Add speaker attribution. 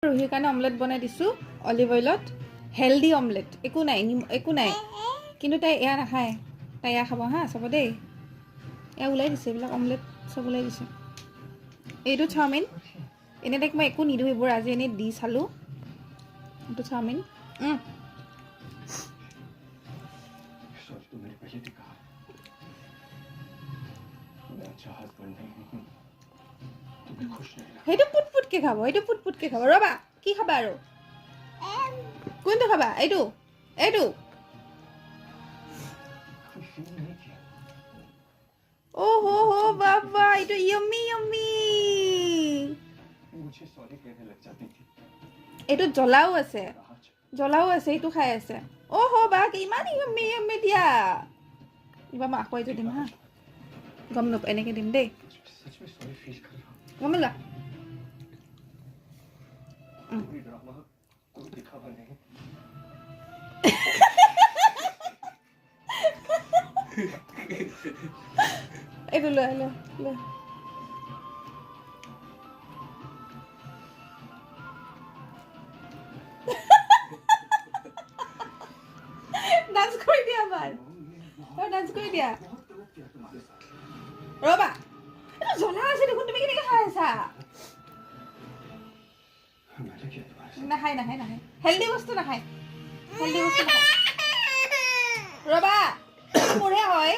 Speaker 1: ৰুহিৰ কাৰণে অমলেট বনাই দিছোঁ অলিভ অইলত হেল্ডি অমলেট একো নাই কিন্তু তাই এয়া নাখায় তাই এয়া খাব হা চাব দেই এয়া ওলাই দিছে এইবিলাক অমলেট চব ওলাই দিছে এইটো চাওমিন এনেই তাইক মই একো নিদিওঁ এইবোৰ আজি এনেই দি চালোঁ এইটো চাওমিন সেইটো পুটপুটকৈ খাব ৰ'বা কি খাবা আৰু কোনটো খাবা এইটো অ' হো বাবা এইটো য়ম্মি এইটো জ্বলাও আছে এইটো খাই আছে অ' হো বা ইমান য়ম্মি দিয়া এইবাৰ মই আকৌ এইটো দিম হা গম নাপায় এনেকৈ দিম দেই গম লোৱা এইটো লৈ ডান্স কৰি দিয়া এবাৰ ডান্স কৰি দিয়া ৰ'বা এইটো জ্বলা আছে দেখোন তুমি কেনেকৈ খাই আছা নাখায় হেল্ডি বস্তু নাখায় ৰ'বা মোৰহে হয়